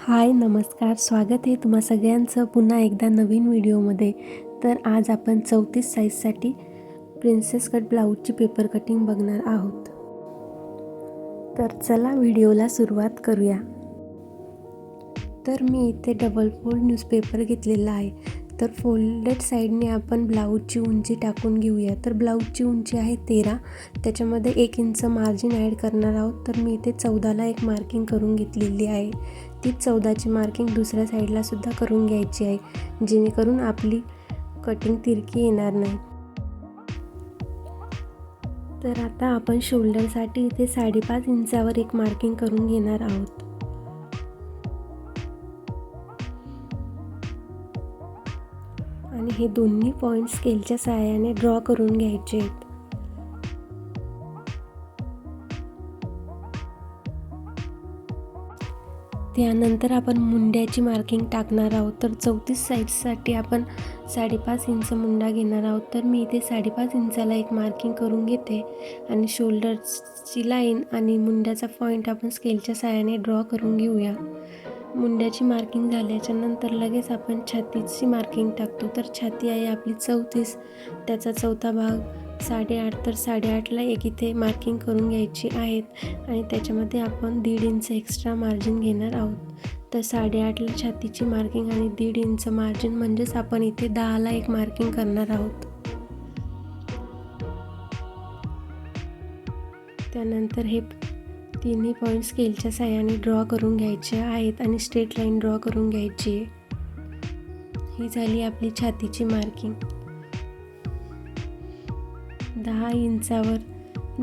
हाय नमस्कार, स्वागत आहे तुम्हा सगळ्यांचं पुन्हा एकदा नवीन व्हिडिओमध्ये. तर आज आपण 34 साईजसाठी प्रिन्सेस कट ब्लाऊजची पेपर कटिंग बघणार आहोत. तर चला व्हिडिओला सुरुवात करूया. तर मी इथे डबल फोल्ड न्यूजपेपर घेतलेला आहे. तर फोल्डेड साईडने आपण ब्लाऊजची उंची टाकून घेऊया. तर ब्लाऊजची उंची आहे 13, त्याच्यामध्ये 1 इंच मार्जिन ॲड करणार आहोत. तर मी इथे 14ला एक मार्किंग करून घेतलेली आहे. ती 14ची मार्किंग दुसऱ्या साईडला सुद्धा करून घ्यायची आहे, जेणेकरून आपली कटिंग तिरकी येणार नाही. तर आता आपण शोल्डरसाठी इथे 5.5 इंचावर एक मार्किंग करून घेणार आहोत. आणि हे दोन्ही पॉईंट स्केलच्या सहाय्याने ड्रॉ करून घ्यायचे आहेत. त्यानंतर आपण मुंड्याची मार्किंग टाकणार आहोत. तर 34 साईजसाठी आपण 5.5 इंच मुंडा घेणार आहोत. तर मी इथे 5.5 इंचाला एक मार्किंग करून घेते आणि शोल्डरची लाईन आणि मुंड्याचा पॉईंट आपण स्केलच्या सहाय्याने ड्रॉ करून घेऊया. मुंड्याची मार्किंग झाल्याच्या नंतर लगेच आपण छातीची मार्किंग टाकतो. तर छाती आहे आपली 34, त्याचा चौथा भाग 8.5. तर 8.5ला एक इथे मार्किंग करून घ्यायची आहेत आणि त्याच्यामध्ये आपण 1.5 इंच एक्स्ट्रा मार्जिन घेणार आहोत. तर 8.5ला छातीची मार्किंग आणि 1.5 इंच मार्जिन, म्हणजेच आपण इथे 10ला एक मार्किंग करणार आहोत. त्यानंतर हे तिन्ही पॉईंट स्केलच्या साहाय्याने ड्रॉ करून घ्यायचे आहेत आणि स्ट्रेट लाईन ड्रॉ करून घ्यायची आहे. ही झाली आपली छातीची मार्किंग. 10 इंचावर,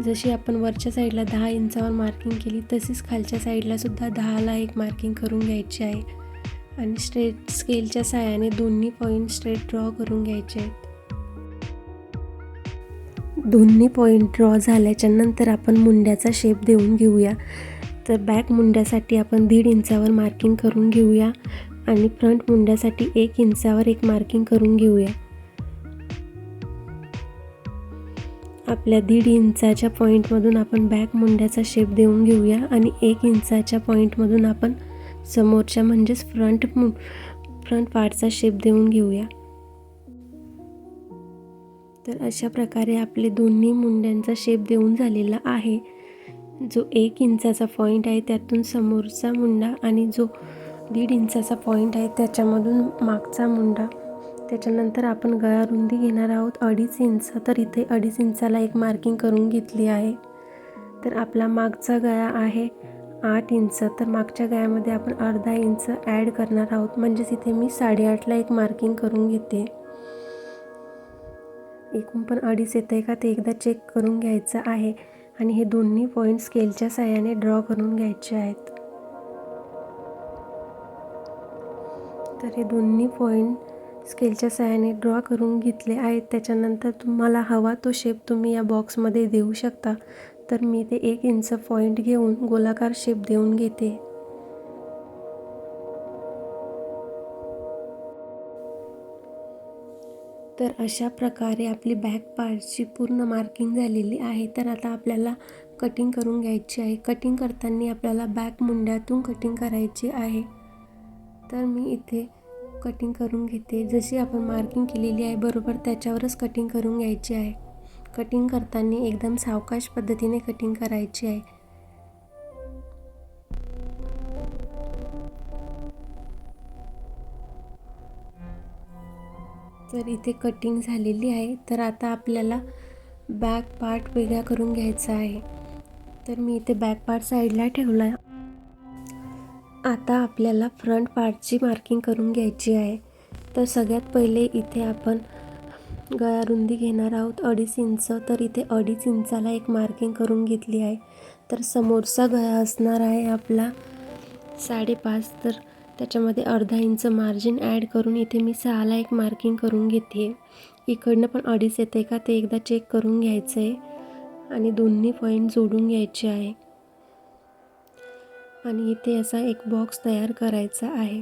जशी आपण वरच्या साईडला 10 इंचावर मार्किंग केली तशीच खालच्या साईडला सुद्धा 10ला एक मार्किंग करून घ्यायची आहे आणि स्ट्रेट स्केलच्या साहाय्याने दोन्ही पॉईंट स्ट्रेट ड्रॉ करून घ्यायचे आहेत. दोन्ही पॉईंट ड्रॉ झाल्याच्या नंतर आपण मुंड्याचा शेप देऊन घेऊया. तर बॅक मुंड्यासाठी आपण 1.5 इंचावर मार्किंग करून घेऊया आणि फ्रंट मुंड्यासाठी 1 इंचावर एक मार्किंग करून घेऊया. आपल्या 1.5 इंचाच्या पॉईंटमधून आपण बॅक मुंड्याचा शेप देऊन घेऊया आणि 1 इंचाच्या पॉईंटमधून आपण समोरच्या म्हणजेच फ्रंट पार्टचा शेप देऊन घेऊया. तर अशा प्रकारे आपले दोन्ही मुंड्यांचा शेप देऊन झालेला आहे. जो 1 इंचाचा पॉईंट आहे त्यातून समोरचा मुंडा आणि जो 1.5 इंचाचा पॉईंट आहे त्याच्यामधून मागचा मुंडा. त्याच्यानंतर आपण गळा रुंदी घेणार आहोत 2.5 इंच. तर इथे 2.5 इंचाला एक मार्किंग करून घेतली आहे. तर आपला मागचा गळा आहे 8 इंच. तर मागच्या गळ्यामध्ये आपण अर्धा इंच ॲड करणार आहोत, म्हणजेच इथे मी 8.5ला एक मार्किंग करून घेते. एकूण पण 2.5 येतं आहे का ते एकदा चेक करून घ्यायचं आहे आणि हे दोन्ही पॉईंट स्केलच्या साहाय्याने ड्रॉ करून घ्यायचे आहेत. तर हे दोन्ही पॉईंट स्केलच्या साहाय्याने ड्रॉ करून घेतले आहेत. त्याच्यानंतर तुम्हाला हवा तो शेप तुम्ही या बॉक्समध्ये देऊ शकता. तर मी ते 1 इंच पॉईंट घेऊन गोलाकार शेप देऊन घेते. तर अशा प्रकारे आपली बॅक पार्टची पूर्ण मार्किंग झालेली आहे. तर आता आपल्याला कटिंग करून घ्यायची आहे. कटिंग करताना आपल्याला बॅक मुंड्यातून कटिंग करायची आहे. तर मी इथे कटिंग करून घेते. जशी आपण मार्किंग केलेली आहे बरोबर त्याच्यावरच कटिंग करून घ्यायची आहे. कटिंग करताना एकदम सावकाश पद्धतीने कटिंग करायची आहे. तर इथे कटिंग झालेली आहे. तर आता आपल्याला बॅक पार्ट वेगळा करून घ्यायचा आहे. तर मी इथे बॅक पार्ट साईडला ठेवला. आता आपल्याला फ्रंट पार्टची मार्किंग करून घ्यायची आहे. तर सगळ्यात पहिले इथे आपण गळा रुंदी घेणार आहोत 2.5 इंच. तर इथे 2.5 इंचाला एक मार्किंग करून घेतली आहे. तर समोरचा गळा असणार आहे आपला 5.5. तर त्याच्यामध्ये अर्धा इंच मार्जिन ॲड करून इथे मी 6ला एक मार्किंग करून घेते. इकडनं पण 2.5 येतं आहे का ते एकदा चेक करून घ्यायचं आहे आणि दोन्ही पॉईंट जोडून घ्यायचे आहे आणि इथे असा एक बॉक्स तयार करायचा आहे.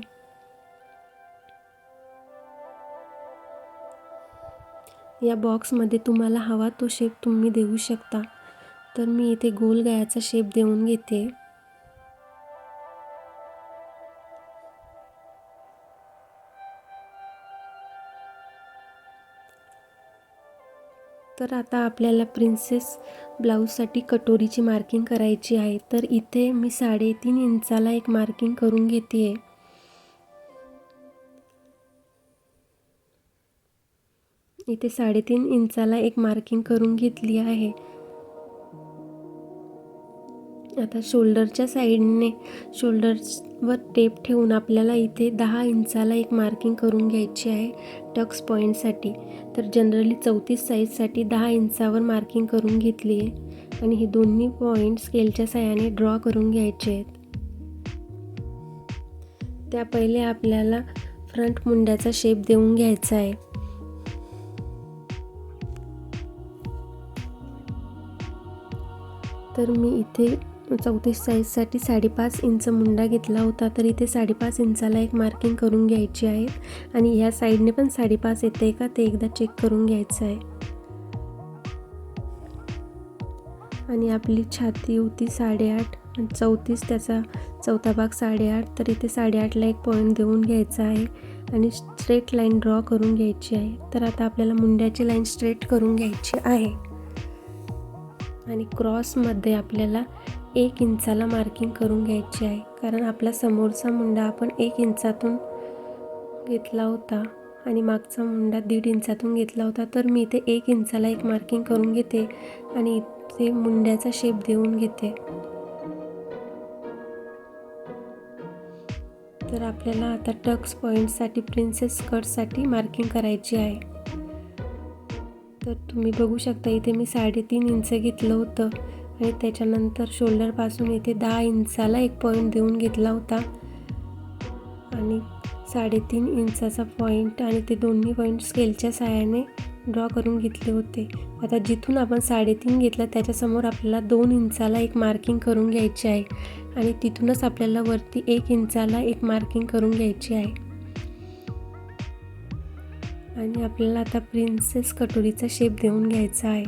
या बॉक्समध्ये तुम्हाला हवा तो शेप तुम्ही देऊ शकता. तर मी इथे गोल गळ्याचा शेप देऊन घेते. तर आता आपल्याला प्रिन्सेस ब्लाऊजसाठी कटोरीची मार्किंग करायची आहे. तर इथे मी 3.5 इंचाला एक मार्किंग करून घेते आहे. इथे 3.5 इंचाला एक मार्किंग करून घेतली आहे. आता शोल्डरच्या साईडने शोल्डर्सवर टेप ठेवून आपल्याला इथे 10 इंचाला एक मार्किंग करून घ्यायची आहे टक्स पॉईंटसाठी. तर जनरली 34 साईजसाठी 10 इंचावर मार्किंग करून घेतली आहे आणि हे दोन्ही पॉईंट स्केलच्या साहाय्याने ड्रॉ करून घ्यायचे आहेत. त्या पहिले आपल्याला फ्रंट मुंड्याचा शेप देऊन घ्यायचा आहे. तर मी इथे 34 साईजसाठी 5.5 इंच मुंडा घेतला होता. तर इथे 5.5 इंचाला एक मार्किंग करून घ्यायची आहे आणि ह्या साईडने पण 5.5 येते का ते एकदा चेक करून घ्यायचं आहे. आणि आपली छाती होती 8.5 आणि 34 त्याचा चौथा भाग 8.5. तर इथे 8.5ला एक पॉईंट देऊन घ्यायचा आहे आणि स्ट्रेट लाईन ड्रॉ करून घ्यायची आहे. तर आता आपल्याला मुंड्याची लाईन स्ट्रेट करून घ्यायची आहे आणि क्रॉसमध्ये आपल्याला 1 इंचाला मार्किंग करून घ्यायची आहे. कारण आपला समोरचा मुंडा आपण 1 इंचातून घेतला होता आणि मागचा मुंडा 1.5 इंचातून घेतला होता. तर मी इथे 1 इंचाला एक मार्किंग करून घेते आणि इथे मुंड्याचा शेप देऊन घेते. तर आपल्याला आता टक्स पॉईंटसाठी प्रिन्सेस कटसाठी मार्किंग करायची आहे. तर तुम्ही बघू शकता इथे मी 3.5 इंच घेतलं होतं आणि त्याच्यानंतर शोल्डरपासून इथे 10 इंचाला एक पॉईंट देऊन घेतला होता आणि 3.5 इंचाचा पॉईंट आणि ते दोन्ही पॉईंट स्केलच्या साहाय्याने ड्रॉ करून घेतले होते. आता जिथून आपण 3.5 घेतलं त्याच्यासमोर आपल्याला 2 इंचाला एक मार्किंग करून घ्यायची आहे आणि तिथूनच आपल्याला वरती 1 इंचाला एक मार्किंग करून घ्यायची आहे. आणि आपल्याला आता प्रिन्सेस कटोरीचा शेप देऊन घ्यायचा आहे.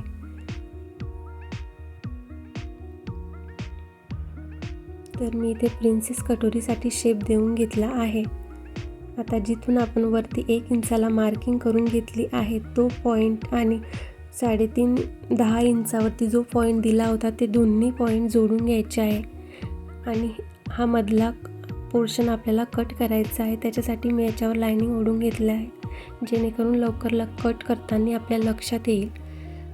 तर मी इथे प्रिन्सेस कटोरीसाठी शेप देऊन घेतला आहे. आता जिथून आपण वरती 1 इंचाला मार्किंग करून घेतली आहे तो पॉईंट आणि 10 इंचावरती जो पॉईंट दिला होता ते दोन्ही पॉईंट जोडून घ्यायचे आहे आणि हा मधला पोर्शन आपल्याला कट करायचा आहे. त्याच्यासाठी मी याच्यावर लायनिंग ओढून घेतलं आहे जेणेकरून लवकर कट करताना आपल्या लक्षात येईल.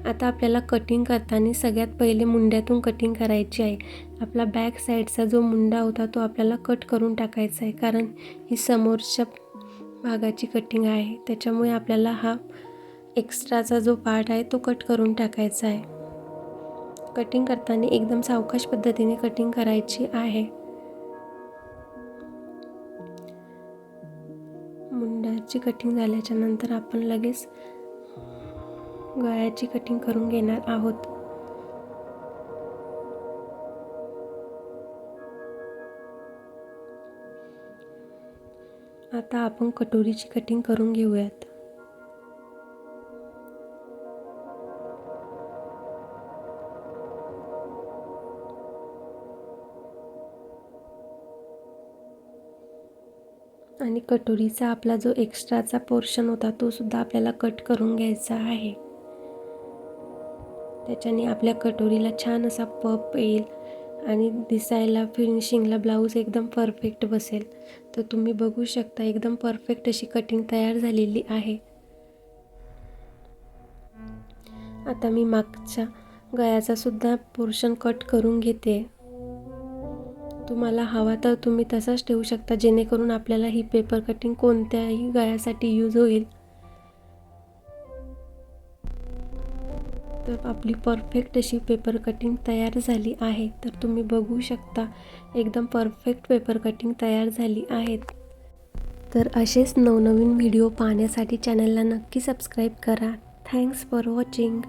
आता आपल्याला कटिंग करताना सगळ्यात पहिले मुंड्यातून कटिंग करायची आहे. आपला बॅक साईडचा जो मुंडा होता तो आपल्याला कट करून टाकायचा आहे कारण ही समोरच्या भागाची कटिंग आहे. त्याच्यामुळे आपल्याला हा एक्स्ट्राचा जो पार्ट आहे तो कट करून टाकायचा आहे. कटिंग करताना एकदम सावकाश पद्धतीने कटिंग करायची आहे. मुंड्याची कटिंग झाल्याच्या नंतर आपण लगेच गळ्याची कटिंग करून घेणार आहोत. आता आपण कटोरीची कटिंग करून घेऊयात. आणि कटोरीचा आपला जो एक्स्ट्राचा पोर्शन होता तो सुद्धा आपल्याला कट करून घ्यायचा आहे. त्याच्याने आपल्या कटोरीला छान असा पफ येईल आणि दिसायला फिनिशिंगला ब्लाऊज एकदम परफेक्ट बसेल. तर तुम्ही बघू शकता एकदम परफेक्ट अशी कटिंग तयार झालेली आहे. आता मी मागच्या गळ्याचा सुद्धा पोर्शन कट करून घेते. तुम्हाला हवा तर तुम्ही तसाच ठेवू शकता जेणेकरून आपल्याला ही पेपर कटिंग कोणत्याही गळ्यासाठी यूज होईल. तर आपली परफेक्ट अशी पेपर कटिंग तयार झाली आहे. तर तुम्ही बघू शकता एकदम परफेक्ट पेपर कटिंग तयार झाली आहेत. तर असेच नवनवीन व्हिडिओ पाहण्यासाठी चॅनलला नक्की सबस्क्राईब करा. Thanks for watching.